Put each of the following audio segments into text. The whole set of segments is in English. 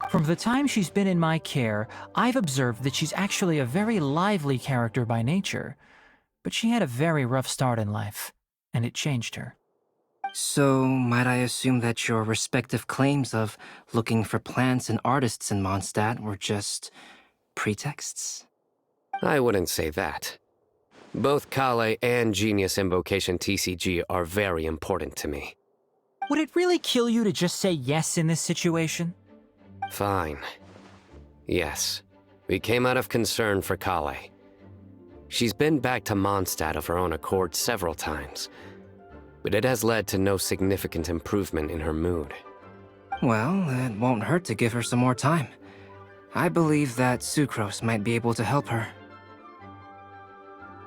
From the time she's been in my care, I've observed that she's actually a very lively character by nature. But she had a very rough start in life, and it changed her. So, might I assume that your respective claims of looking for plants and artists in Mondstadt were just pretexts? I wouldn't say that. Both Kale and Genius Invocation TCG are very important to me. Would it really kill you to just say yes in this situation? Fine. Yes, we came out of concern for Kale. She's been back to Mondstadt of her own accord several times, but it has led to no significant improvement in her mood. Well, it won't hurt to give her some more time. I believe that Sucrose might be able to help her.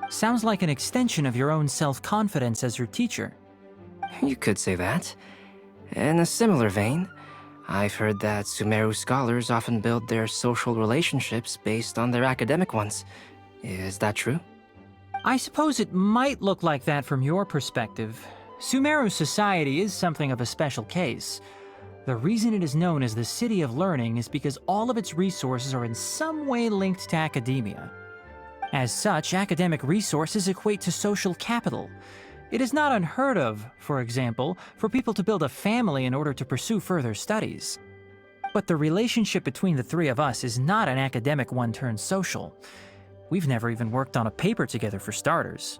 Sounds like an extension of your own self-confidence as your teacher. You could say that. In a similar vein, I've heard that Sumeru scholars often build their social relationships based on their academic ones. Is that true? I suppose it might look like that from your perspective. Sumeru society is something of a special case. The reason it is known as the City of Learning is because all of its resources are in some way linked to academia. As such, academic resources equate to social capital. It is not unheard of, for example, for people to build a family in order to pursue further studies. But the relationship between the three of us is not an academic one turned social. We've never even worked on a paper together for starters.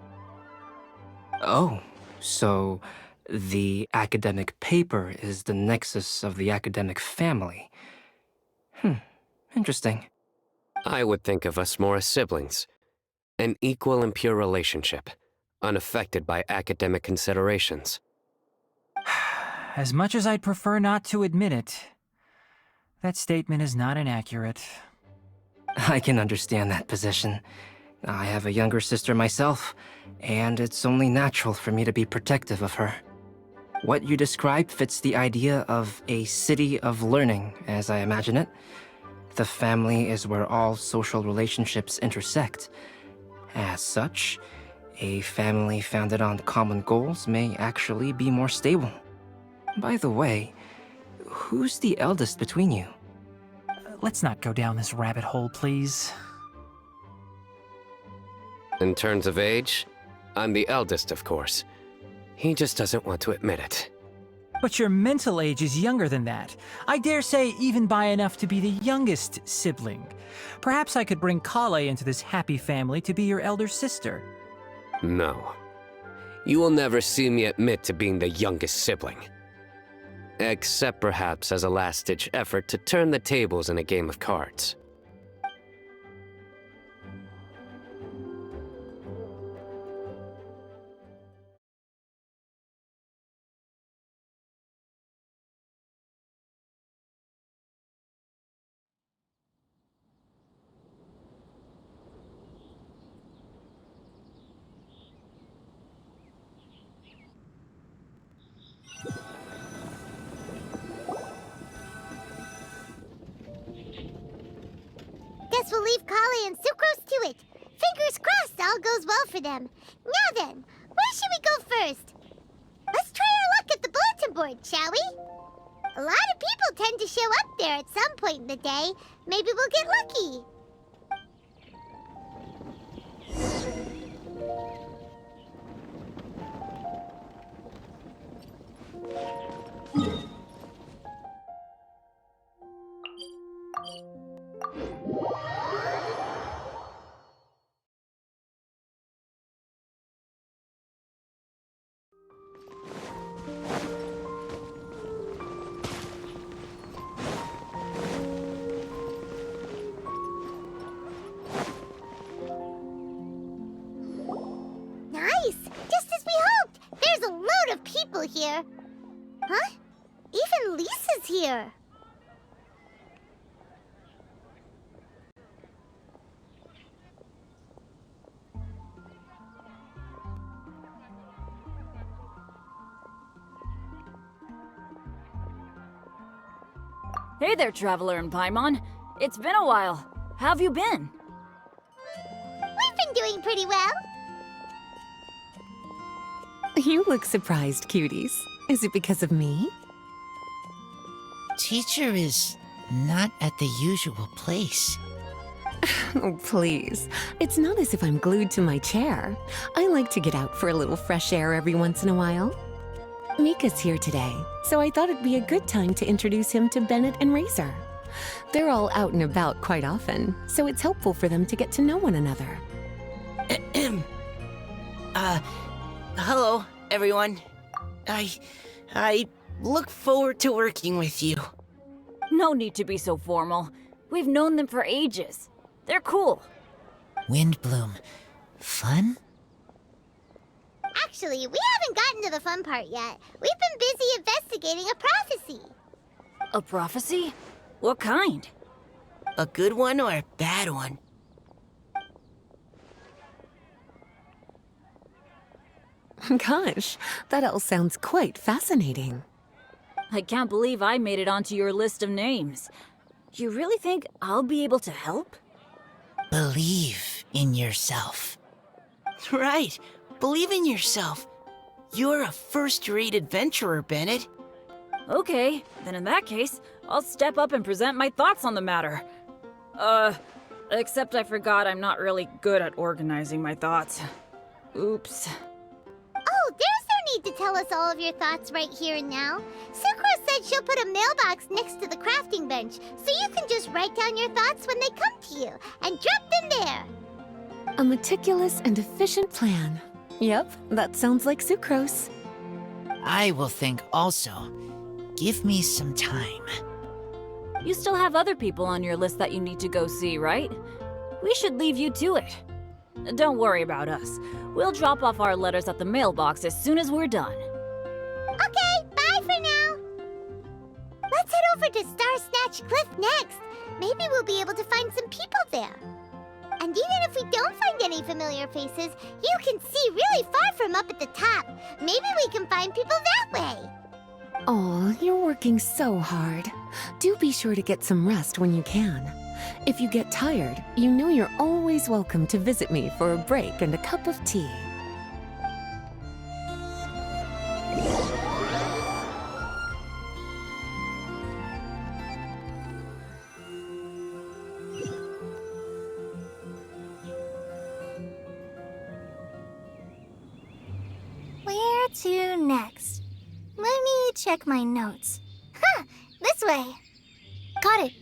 Oh, so the academic paper is the nexus of the academic family. Interesting. I would think of us more as siblings. An equal and pure relationship, unaffected by academic considerations. As much as I'd prefer not to admit it, that statement is not inaccurate. I can understand that position. I have a younger sister myself, and it's only natural for me to be protective of her. What you described fits the idea of a city of learning, as I imagine it. The family is where all social relationships intersect. As such, a family founded on common goals may actually be more stable. By the way, who's the eldest between you? Let's not go down this rabbit hole, please. In terms of age, I'm the eldest, of course. He just doesn't want to admit it. But your mental age is younger than that. I dare say even by enough to be the youngest sibling. Perhaps I could bring Kale into this happy family to be your elder sister. No. You will never see me admit to being the youngest sibling. Except perhaps as a last-ditch effort to turn the tables in a game of cards. Guess we'll leave Kale and Sucrose to it. Fingers crossed all goes well for them. Now then, where should we go first? Let's try our luck at the bulletin board, shall we? A lot of people tend to show up there at some point in the day. Maybe we'll get lucky. Nice! Just as we hoped! There's a load of people here. Huh? Even Lisa's here. Hey there, Traveler in Paimon. It's been a while. How have you been? We've been doing pretty well. You look surprised, cuties. Is it because of me? Teacher is not at the usual place. Oh, please. It's not as if I'm glued to my chair. I like to get out for a little fresh air every once in a while. Mika's here today, so I thought it'd be a good time to introduce him to Bennett and Razor. They're all out and about quite often, so it's helpful for them to get to know one another. Hello, everyone. I look forward to working with you. No need to be so formal. We've known them for ages. They're cool. Windblume. Fun? Actually, we haven't gotten to the fun part yet. We've been busy investigating a prophecy. A prophecy? What kind? A good one or a bad one? Gosh, that all sounds quite fascinating. I can't believe I made it onto your list of names. You really think I'll be able to help? Believe in yourself. Right. Believe in yourself. You're a first-rate adventurer, Bennett. Okay, then in that case, I'll step up and present my thoughts on the matter. Except I forgot I'm not really good at organizing my thoughts. Oops. Oh, there's no need to tell us all of your thoughts right here and now. Sucrose said she'll put a mailbox next to the crafting bench, so you can just write down your thoughts when they come to you, and drop them there. A meticulous and efficient plan. Yep, that sounds like Sucrose. I will think also. Give me some time. You still have other people on your list that you need to go see, right? We should leave you to it. Don't worry about us. We'll drop off our letters at the mailbox as soon as we're done. Okay, bye for now. Let's head over to Star Snatch Cliff next. Maybe we'll be able to find some people there. And even if we don't find any familiar faces, you can see really far from up at the top. Maybe we can find people that way. Aw, you're working so hard. Do be sure to get some rest when you can. If you get tired, you know you're always welcome to visit me for a break and a cup of tea. Where to next? Let me check my notes. Huh, this way. Got it.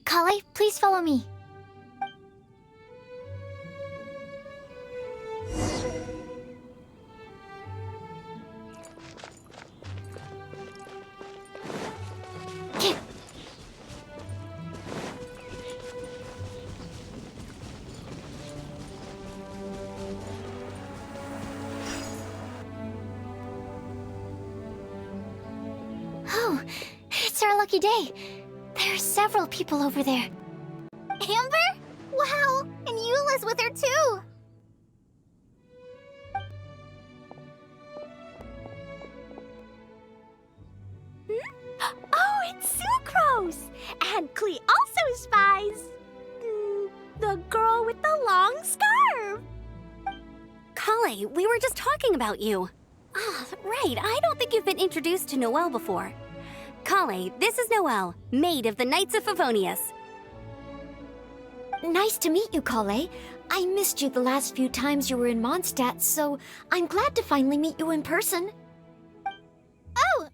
Kale, please follow me. Oh, it's our lucky day. There are several people over there. Amber? Wow, and Eula's with her too. Oh, it's Sucrose! And Klee also spies. The girl with the long scarf. Kale, we were just talking about you. Ah, right. I don't think you've been introduced to Noelle before. Kale, this is Noelle, maid of the Knights of Favonius. Nice to meet you, Kale. I missed you the last few times you were in Mondstadt, so I'm glad to finally meet you in person. Oh,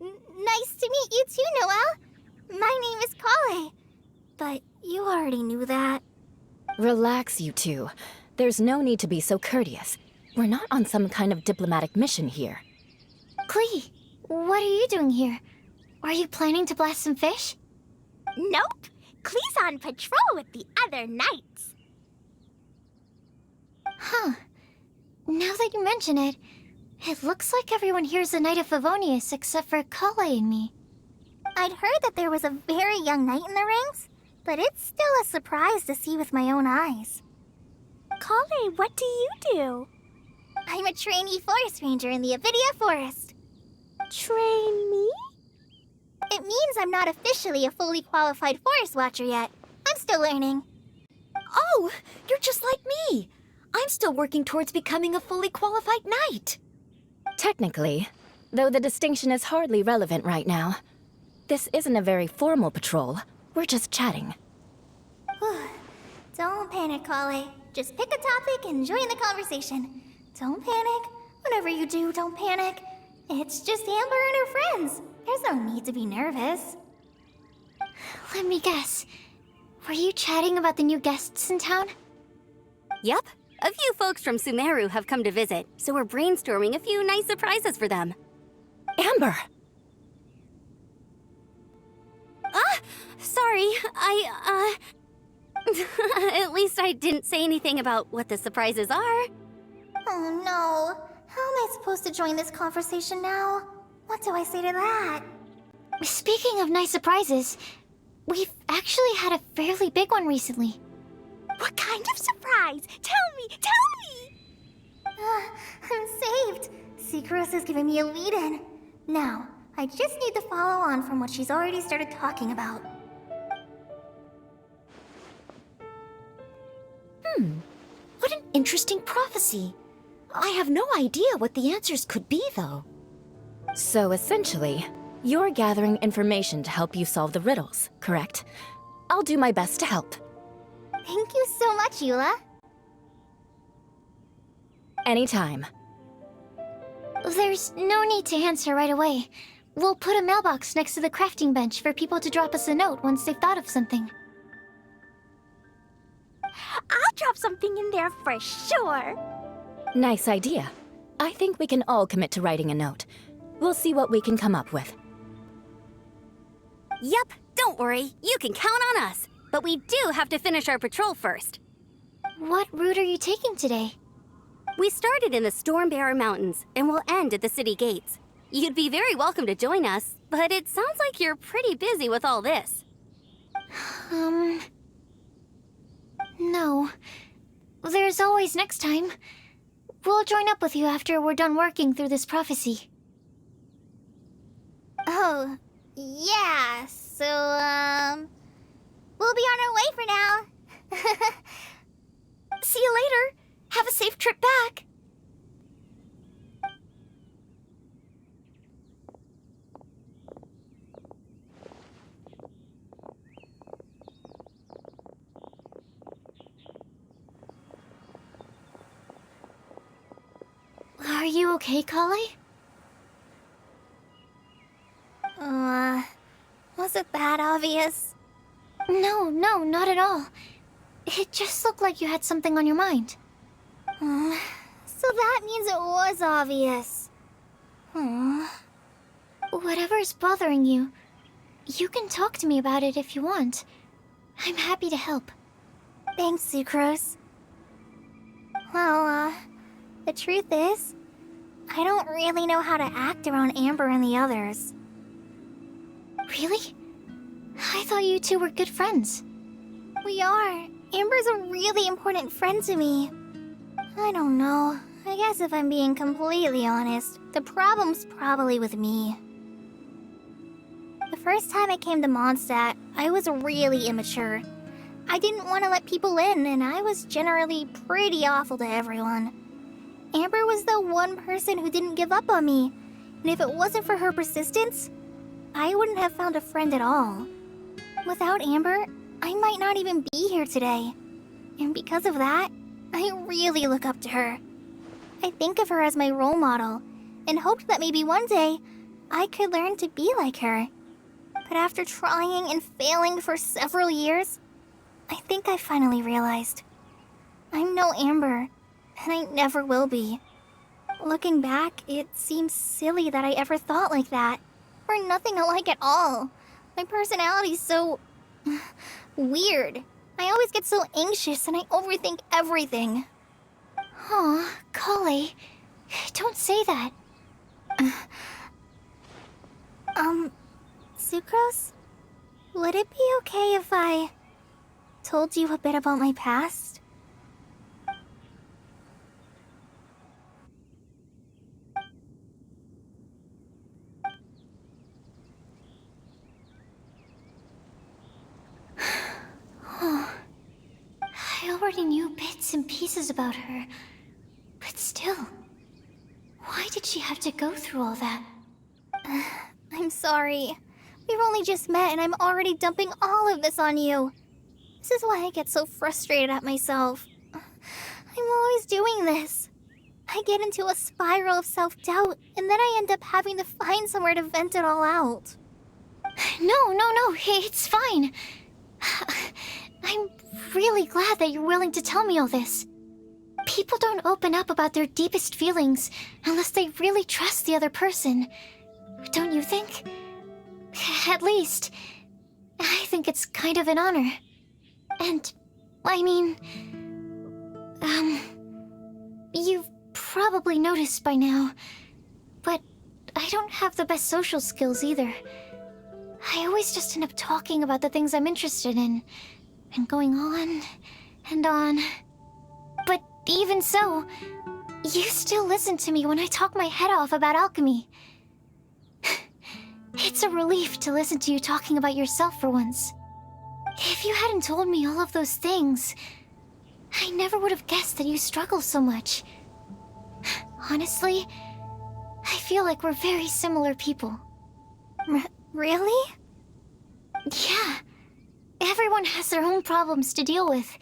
nice to meet you too, Noelle. My name is Kale. But you already knew that. Relax, you two. There's no need to be so courteous. We're not on some kind of diplomatic mission here. Klee, what are you doing here? Are you planning to blast some fish? Nope. Klee's on patrol with the other knights. Huh. Now that you mention it, it looks like everyone here's a Knight of Favonius except for Kale and me. I'd heard that there was a very young knight in the ranks, but it's still a surprise to see with my own eyes. Kale, what do you do? I'm a trainee forest ranger in the Avidia Forest. Trainee? It means I'm not officially a fully qualified forest watcher yet. I'm still learning. Oh, you're just like me. I'm still working towards becoming a fully qualified knight. Technically, though the distinction is hardly relevant right now. This isn't a very formal patrol. We're just chatting. Don't panic, Kale. Just pick a topic and join the conversation. Don't panic. Whatever you do, don't panic. It's just Amber and her friends. There's no need to be nervous. Let me guess. Were you chatting about the new guests in town? Yup. A few folks from Sumeru have come to visit, so we're brainstorming a few nice surprises for them. Amber! Sorry, At least I didn't say anything about what the surprises are. Oh no. How am I supposed to join this conversation now? What do I say to that? Speaking of nice surprises, we've actually had a fairly big one recently. What kind of surprise? Tell me! I'm saved. Sucrose is giving me a lead-in. Now, I just need to follow on from what she's already started talking about. What an interesting prophecy. I have no idea what the answers could be, though. So essentially, you're gathering information to help you solve the riddles, correct? I'll do my best to help. Thank you so much, Eula. Anytime. There's no need to answer right away. We'll put a mailbox next to the crafting bench for people to drop us a note once they've thought of something. I'll drop something in there for sure. Nice idea. I think we can all commit to writing a note. We'll see what we can come up with. Yup, don't worry. You can count on us. But we do have to finish our patrol first. What route are you taking today? We started in the Stormbearer Mountains, and we'll end at the city gates. You'd be very welcome to join us, but it sounds like you're pretty busy with all this. No. There's always next time. We'll join up with you after we're done working through this prophecy. Oh, yeah, so, we'll be on our way for now. See you later. Have a safe trip back. Are you okay, Kale? Was it that obvious? No, not at all. It just looked like you had something on your mind. So that means it was obvious. Whatever's bothering you, you can talk to me about it if you want. I'm happy to help. Thanks, Sucrose. Well, the truth is, I don't really know how to act around Amber and the others. Really? I thought you two were good friends. We are. Amber's a really important friend to me. I don't know. I guess if I'm being completely honest, the problem's probably with me. The first time I came to Mondstadt, I was really immature. I didn't want to let people in, and I was generally pretty awful to everyone. Amber was the one person who didn't give up on me, and if it wasn't for her persistence, I wouldn't have found a friend at all. Without Amber, I might not even be here today. And because of that, I really look up to her. I think of her as my role model, and hoped that maybe one day, I could learn to be like her. But after trying and failing for several years, I think I finally realized. I'm no Amber, and I never will be. Looking back, it seems silly that I ever thought like that. We're nothing alike at all. My personality's so... weird. I always get so anxious and I overthink everything. Aw, Kale, don't say that. Sucrose? Would it be okay if I told you a bit about my past? I already knew bits and pieces about her, but still, why did she have to go through all that? I'm sorry. We've only just met and I'm already dumping all of this on you. This is why I get so frustrated at myself. I'm always doing this. I get into a spiral of self-doubt, and then I end up having to find somewhere to vent it all out. No, it's fine. I'm really glad that you're willing to tell me all this. People don't open up about their deepest feelings unless they really trust the other person. Don't you think? At least, I think it's kind of an honor. And, I mean, you've probably noticed by now, but I don't have the best social skills either. I always just end up talking about the things I'm interested in, and going on and on. But even so, you still listen to me when I talk my head off about alchemy. It's a relief to listen to you talking about yourself for once. If you hadn't told me all of those things, I never would have guessed that you struggle so much. Honestly, I feel like we're very similar people. Really? Yeah. Everyone has their own problems to deal with.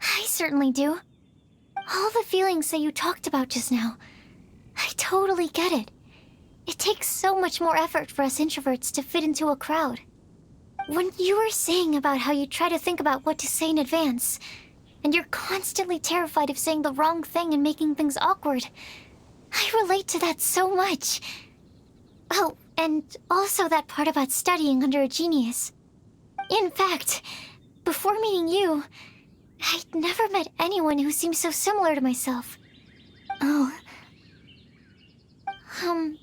I certainly do. All the feelings that you talked about just now, I totally get it. It takes so much more effort for us introverts to fit into a crowd. When you were saying about how you try to think about what to say in advance, and you're constantly terrified of saying the wrong thing and making things awkward, I relate to that so much. Oh, and also that part about studying under a genius. In fact, before meeting you, I'd never met anyone who seemed so similar to myself. Oh. I'm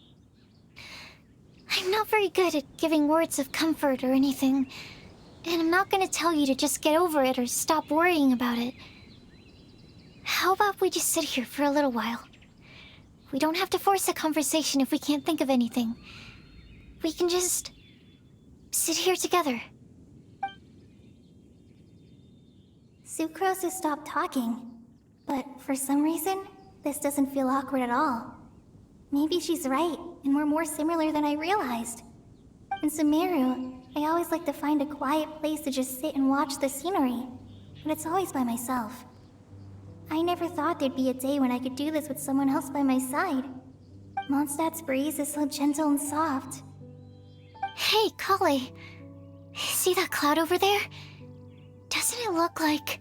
not very good at giving words of comfort or anything, and I'm not gonna tell you to just get over it or stop worrying about it. How about we just sit here for a little while? We don't have to force a conversation if we can't think of anything. We can just sit here together. Sucrose has stopped talking, but for some reason, this doesn't feel awkward at all. Maybe she's right, and we're more similar than I realized. In Sumeru, I always like to find a quiet place to just sit and watch the scenery, but it's always by myself. I never thought there'd be a day when I could do this with someone else by my side. Mondstadt's breeze is so gentle and soft. Hey, Kale. See that cloud over there? Doesn't it look like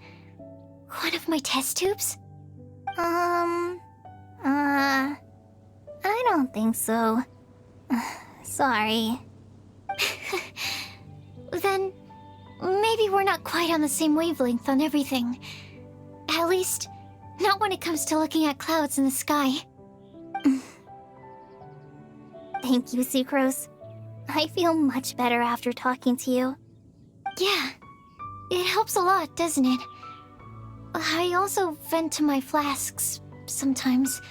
one of my test tubes? I don't think so. Sorry. Then maybe we're not quite on the same wavelength on everything. At least, not when it comes to looking at clouds in the sky. Thank you, Sucrose. I feel much better after talking to you. Yeah, it helps a lot, doesn't it? I also vent to my flasks sometimes.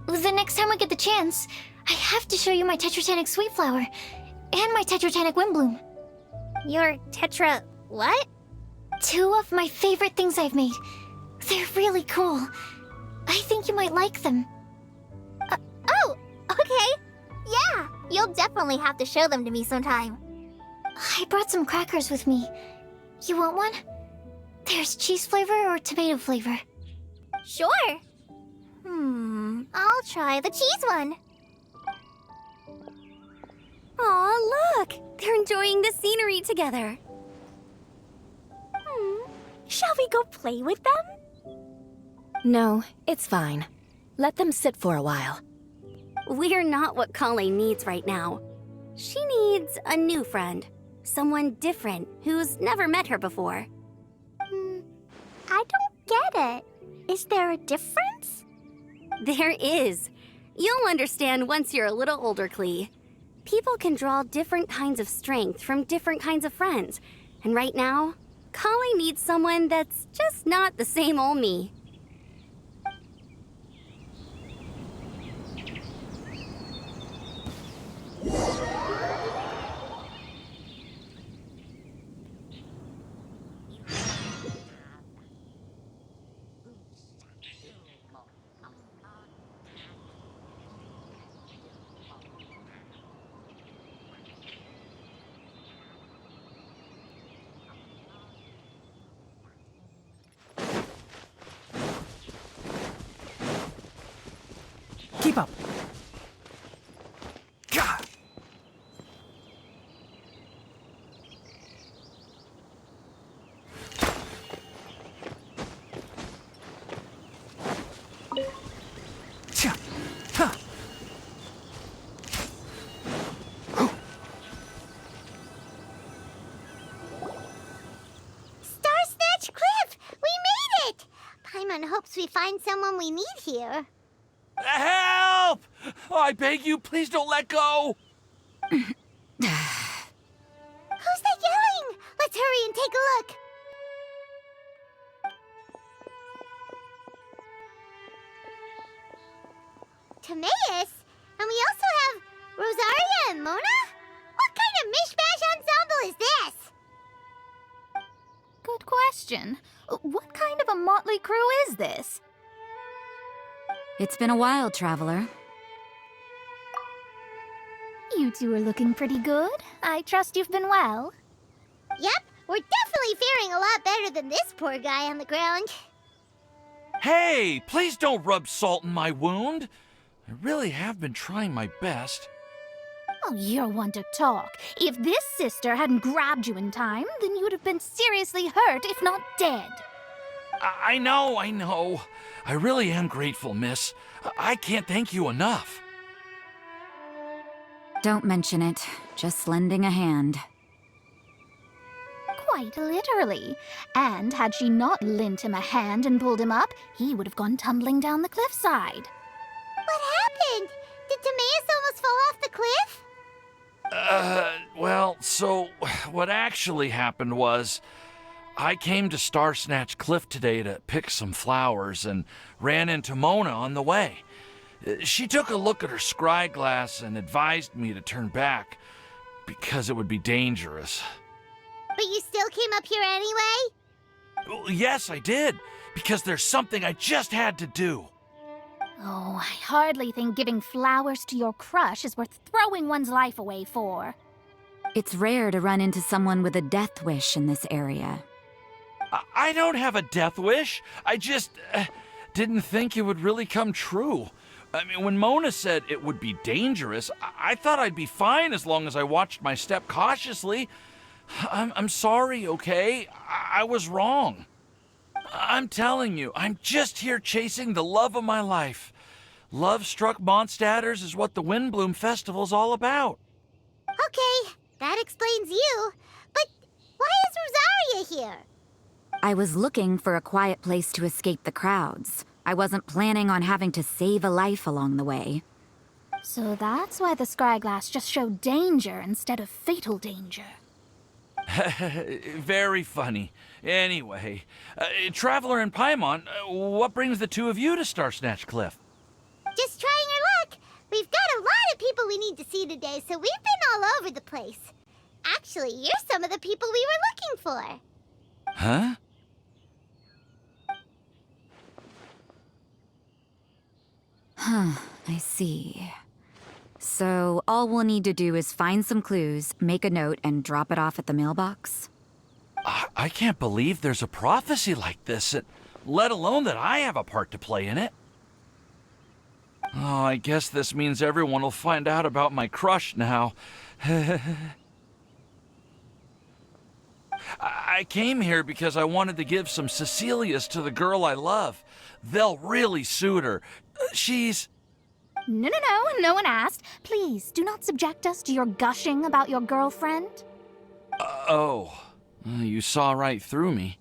The next time I get the chance, I have to show you my Tetratanic Sweet Flower and my Tetratanic Windblume. Your Tetra... what? 2 of my favorite things I've made. They're really cool. I think you might like them. Oh, okay. Yeah, you'll definitely have to show them to me sometime. I brought some crackers with me. You want one? There's cheese flavor or tomato flavor. Sure. I'll try the cheese one. Aw, look! They're enjoying the scenery together. Shall we go play with them? No, it's fine. Let them sit for a while. We're not what Kale needs right now. She needs a new friend. Someone different who's never met her before. I don't get it. Is there a difference? There is. You'll understand once you're a little older, Klee. People can draw different kinds of strength from different kinds of friends. And right now, Kale needs someone that's just not the same old me. Keep up. Gah! Cha! Ha! Star Snatch Cliff! We made it! Paimon hopes we find someone we need here. Help! Oh, I beg you, please don't let go! Who's that yelling? Let's hurry and take a look. Timaeus? And we also have Rosaria and Mona? What kind of mishmash ensemble is this? Good question. What kind of a motley crew is this? It's been a while, Traveler. You two are looking pretty good. I trust you've been well. Yep, we're definitely faring a lot better than this poor guy on the ground. Hey, please don't rub salt in my wound. I really have been trying my best. Oh, you're one to talk. If this sister hadn't grabbed you in time, then you would have been seriously hurt, if not dead. I know. I really am grateful, miss. I can't thank you enough. Don't mention it. Just lending a hand. Quite literally. And had she not lent him a hand and pulled him up, he would have gone tumbling down the cliffside. What happened? Did Timaeus almost fall off the cliff? Well, so what actually happened was I came to Star Snatch Cliff today to pick some flowers and ran into Mona on the way. She took a look at her scry glass and advised me to turn back because it would be dangerous. But you still came up here anyway? Well, yes, I did, because there's something I just had to do. Oh, I hardly think giving flowers to your crush is worth throwing one's life away for. It's rare to run into someone with a death wish in this area. I don't have a death wish. I just didn't think it would really come true. I mean, when Mona said it would be dangerous, I thought I'd be fine as long as I watched my step cautiously. I'm sorry, okay? I was wrong. I'm telling you, I'm just here chasing the love of my life. Love-struck Mondstadters is what the Windblume Festival's all about. Okay, that explains you. But why is Rosaria here? I was looking for a quiet place to escape the crowds. I wasn't planning on having to save a life along the way. So that's why the scryglass just showed danger instead of fatal danger. Very funny. Anyway, Traveler and Paimon, what brings the two of you to Star Snatch Cliff? Just trying our luck. We've got a lot of people we need to see today, so we've been all over the place. Actually, you're some of the people we were looking for. Huh? I see. So all we'll need to do is find some clues, make a note, and drop it off at the mailbox? I can't believe there's a prophecy like this, let alone that I have a part to play in it. Oh, I guess this means everyone will find out about my crush now. I came here because I wanted to give some Cecilias to the girl I love. They'll really suit her. She's... No one asked. Please, do not subject us to your gushing about your girlfriend. Oh, you saw right through me.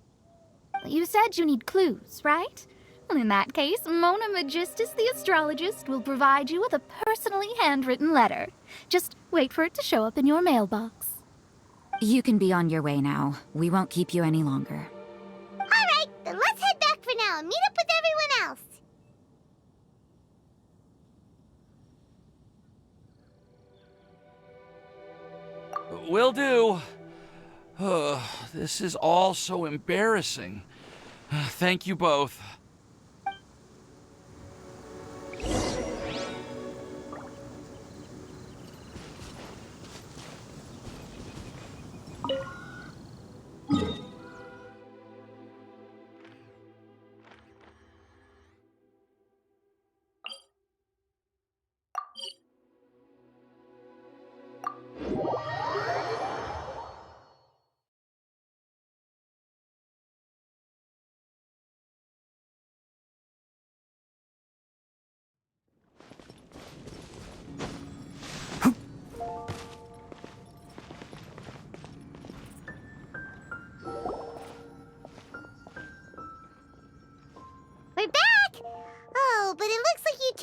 You said you need clues, right? Well, in that case, Mona Magistus the astrologist will provide you with a personally handwritten letter. Just wait for it to show up in your mailbox. You can be on your way now. We won't keep you any longer. All right, then let's head back for now and meet up with everyone else. Will do. This is all so embarrassing. Thank you both.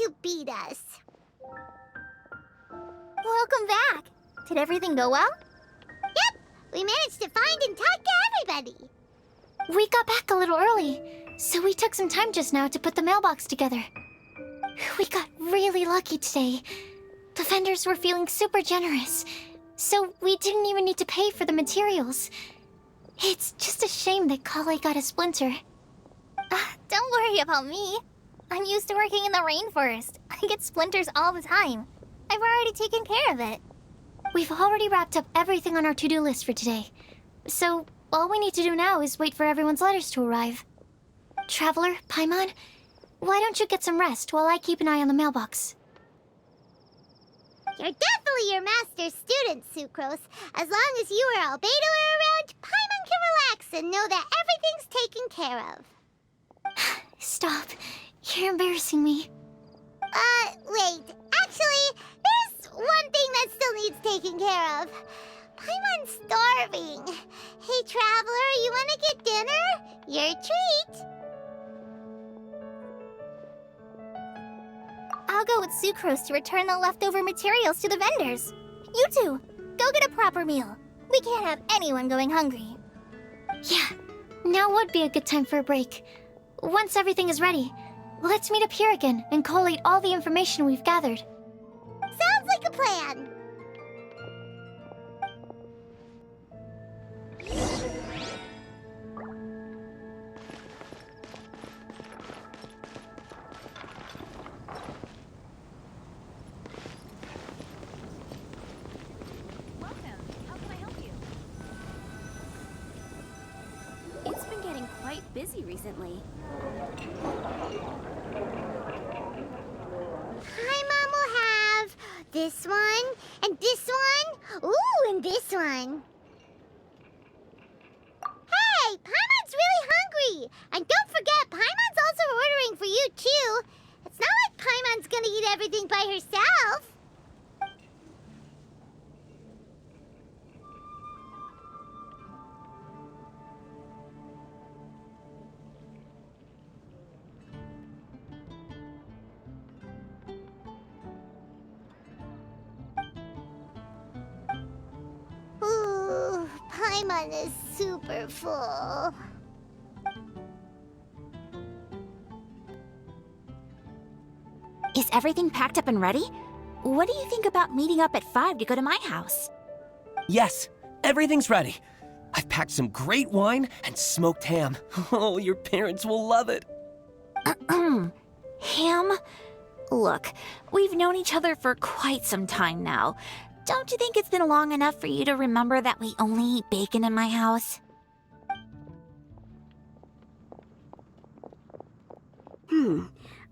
you beat us. Welcome back. Did everything go well? Yep, we managed to find and talk to everybody. We got back a little early, so we took some time just now to put the mailbox together. We got really lucky today. The vendors were feeling super generous, so we didn't even need to pay for the materials. It's just a shame that Kale got a splinter. Don't worry about me. I'm used to working in the rainforest. I get splinters all the time. I've already taken care of it. We've already wrapped up everything on our to-do list for today. So, all we need to do now is wait for everyone's letters to arrive. Traveler, Paimon, why don't you get some rest while I keep an eye on the mailbox? You're definitely your master's student, Sucrose. As long as you or Albedo are around, Paimon can relax and know that everything's taken care of. Stop. You're embarrassing me. Wait. Actually, there's one thing that still needs taking care of. Paimon's starving. Hey, Traveler, you want to get dinner? Your treat. I'll go with Sucrose to return the leftover materials to the vendors. You two, go get a proper meal. We can't have anyone going hungry. Yeah, now would be a good time for a break. Once everything is ready, let's meet up here again and collate all the information we've gathered. Sounds like a plan. It's been getting quite busy recently. Paimon will have this one, and this one, ooh, and this one. Hey, Paimon's really hungry! And don't forget, Paimon's also ordering for you, too. It's not like Paimon's gonna eat everything by herself. Ooh, Paimon is super full. Is everything packed up and ready? What do you think about meeting up at 5 to go to my house? Yes, everything's ready. I've packed some great wine and smoked ham. Oh, your parents will love it. Ham? Look, we've known each other for quite some time now. Don't you think it's been long enough for you to remember that we only eat bacon in my house?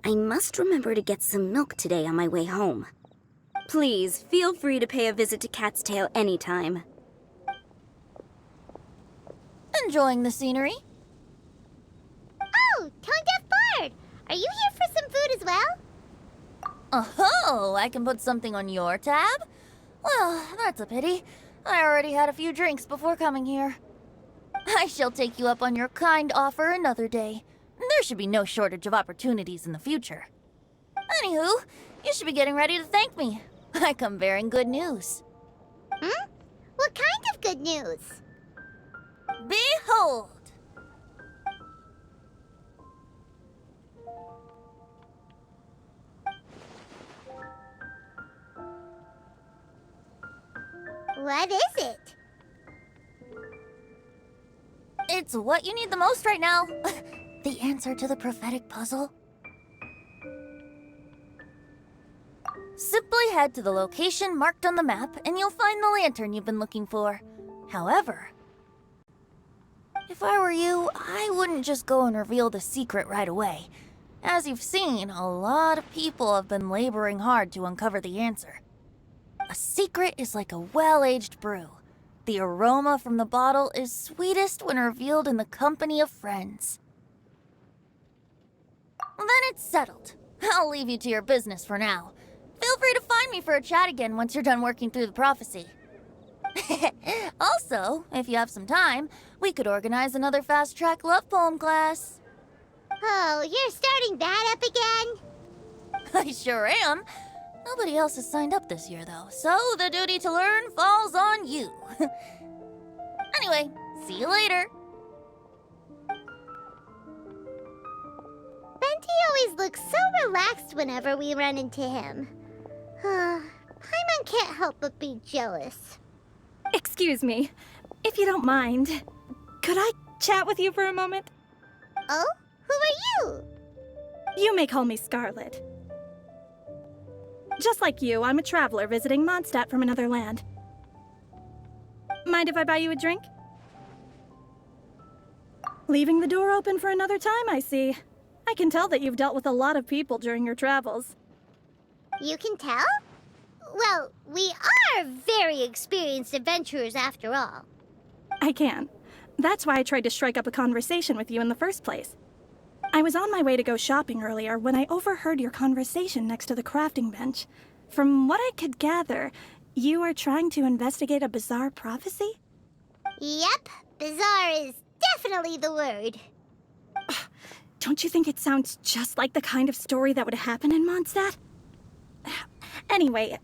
I must remember to get some milk today on my way home. Please, feel free to pay a visit to Cat's Tail anytime. Enjoying the scenery? Oh, Tone Deaf Bard! Are you here for some food as well? Oh, I can put something on your tab? Well, that's a pity. I already had a few drinks before coming here. I shall take you up on your kind offer another day. There should be no shortage of opportunities in the future. Anywho, you should be getting ready to thank me. I come bearing good news. What kind of good news? Behold! What is it? It's what you need the most right now. The answer to the prophetic puzzle. Simply head to the location marked on the map and you'll find the lantern you've been looking for. However, if I were you, I wouldn't just go and reveal the secret right away. As you've seen, a lot of people have been laboring hard to uncover the answer. A secret is like a well-aged brew. The aroma from the bottle is sweetest when revealed in the company of friends. Then it's settled. I'll leave you to your business for now. Feel free to find me for a chat again once you're done working through the prophecy. Also, if you have some time, we could organize another fast-track love poem class. Oh, you're starting that up again? I sure am. Nobody else has signed up this year, though, so the duty to learn falls on you. Anyway, see you later. Benty always looks so relaxed whenever we run into him. Paimon can't help but be jealous. Excuse me, if you don't mind, could I chat with you for a moment? Oh? Who are you? You may call me Scarlet. Just like you, I'm a traveler visiting Mondstadt from another land. Mind if I buy you a drink? Leaving the door open for another time, I see. I can tell that you've dealt with a lot of people during your travels. You can tell? Well, we are very experienced adventurers after all. I can. That's why I tried to strike up a conversation with you in the first place. I was on my way to go shopping earlier when I overheard your conversation next to the crafting bench. From what I could gather, you are trying to investigate a bizarre prophecy? Yep, bizarre is definitely the word. Don't you think it sounds just like the kind of story that would happen in Mondstadt? Anyway,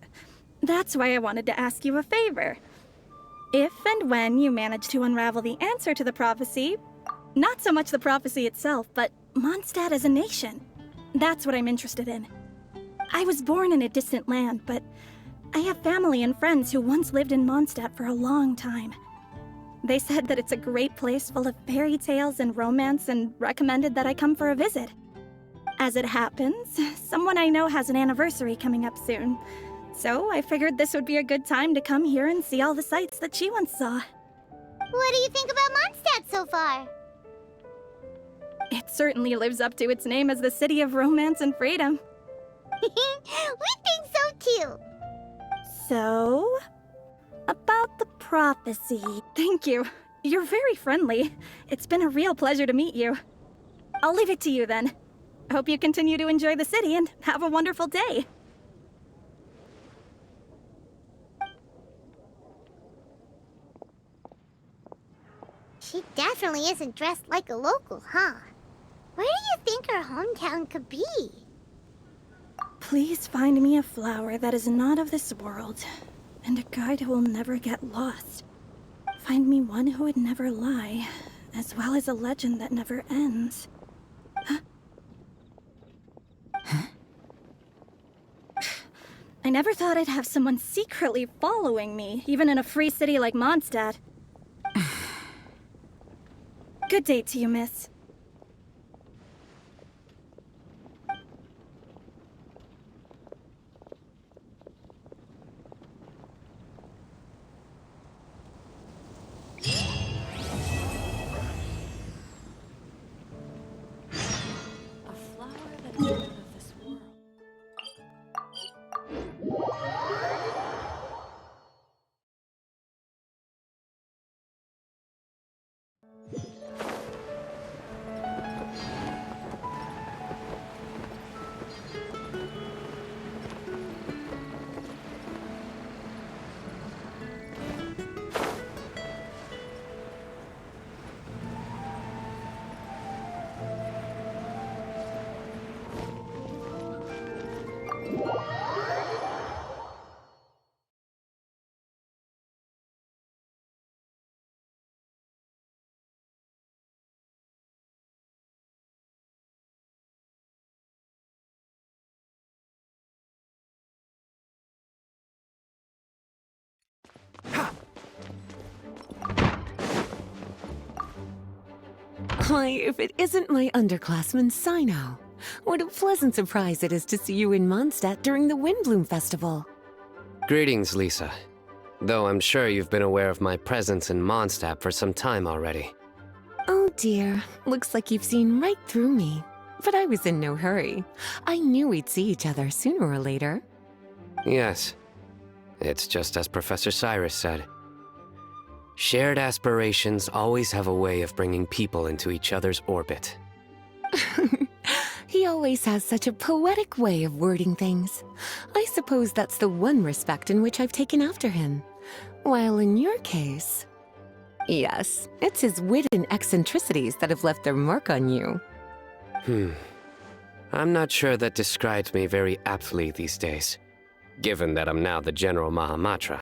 that's why I wanted to ask you a favor. If and when you manage to unravel the answer to the prophecy, not so much the prophecy itself, but Mondstadt as a nation. That's what I'm interested in. I was born in a distant land, but I have family and friends who once lived in Mondstadt for a long time. They said that it's a great place full of fairy tales and romance and recommended that I come for a visit. As it happens, someone I know has an anniversary coming up soon, so I figured this would be a good time to come here and see all the sights that she once saw. What do you think about Mondstadt so far? It certainly lives up to its name as the city of romance and freedom. We think so too. So, about the prophecy. Thank you. You're very friendly. It's been a real pleasure to meet you. I'll leave it to you then. Hope you continue to enjoy the city and have a wonderful day. She definitely isn't dressed like a local, huh? Where do you think her hometown could be? Please find me a flower that is not of this world, and a guide who will never get lost. Find me one who would never lie, as well as a legend that never ends. I never thought I'd have someone secretly following me, even in a free city like Mondstadt. Good day to you, miss. A flower that is not of this world. Why, if it isn't my underclassman, Sino. What a pleasant surprise it is to see you in Mondstadt during the Windblume Festival. Greetings, Lisa. Though I'm sure you've been aware of my presence in Mondstadt for some time already. Oh dear, looks like you've seen right through me. But I was in no hurry. I knew we'd see each other sooner or later. Yes. It's just as Professor Cyrus said. Shared aspirations always have a way of bringing people into each other's orbit. He always has such a poetic way of wording things. I suppose that's the one respect in which I've taken after him. While in your case... Yes, it's his wit and eccentricities that have left their mark on you. I'm not sure that describes me very aptly these days, given that I'm now the General Mahamatra.